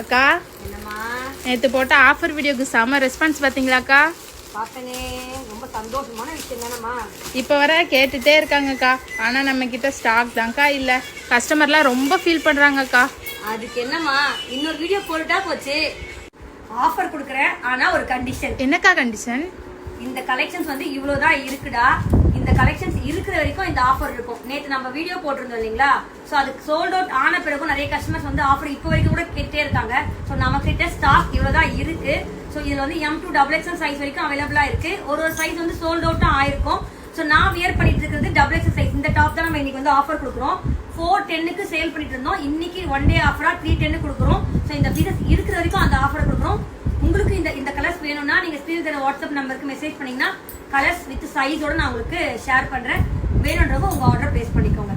அக்கா என்னம்மா நேற்று போட்ட ஆஃபர் வீடியோக்கு செம ரெஸ்பான்ஸ் பார்த்தீங்களாக்கா? பார்த்தனே, ரொம்ப சந்தோஷமான விஷயம் தானம்மா. இப்போ வர கேட்டுகிட்டே இருக்காங்கக்கா. ஆனால் நம்மக்கிட்ட ஸ்டாக் தான்க்கா இல்லை. கஸ்டமர்லாம் ரொம்ப ஃபீல் பண்ணுறாங்கக்கா. அதுக்கு என்னம்மா, இன்னொரு வீடியோ போட்டுட்டா போச்சு. ஆஃபர் கொடுக்குறேன், ஆனால் ஒரு கண்டிஷன். என்னக்கா கண்டிஷன்? இந்த கலெக்ஷன்ஸ் வந்து இவ்வளோதான் இருக்குடா. இந்த கலெக்ஷன்ஸ் இருக்கிற வரைக்கும் இந்த ஆஃபர் இருக்கும். நேற்று நம்ம வீடியோ போட்டிருந்தோம் இல்லைங்களா? ஸோ அதுக்கு சோல்ட் அவுட் ஆன பிறகும் நிறைய கஸ்டமர்ஸ் வந்து ஆஃபர் இப்போ வரைக்கும் கூட கேட்டே இருக்காங்க. ஸோ நம்ம கிட்ட ஸ்டாக் இவ்வளோதான் இருக்கு. ஸோ இதில் வந்து M2 XXL சைஸ் வரைக்கும் அவைலபிளாக இருக்கு. ஒரு சைஸ் வந்து சோல்ட் அவுட்டும் ஆயிருக்கும். ஸோ நான் வியர் பண்ணிட்டு இருக்கிறது XXL சைஸ். இந்த டாப் தான் நம்ம இன்னைக்கு வந்து ஆஃபர் கொடுக்குறோம். 410க்கு சேல் பண்ணிட்டு இருந்தோம். இன்னைக்கு 1 டே ஆஃபரா 310 கொடுக்குறோம். ஸோ இந்த பீசஸ் இருக்கிற வரைக்கும் அந்த ஆஃபர் கொடுக்குறோம். உங்களுக்கு இந்த கலர்ஸ் வேணும்னா நீங்க ஸ்கிரீன் தர வாட்ஸ்அப் நம்பருக்கு மெசேஜ் பண்ணீங்கன்னா கலர்ஸ் வித் சைஸோட நான் உங்களுக்கு ஷேர் பண்றேன். வேணும்ன்றவங்க உங்க ஆர்டர் பிளேஸ் பண்ணிக்கோங்க.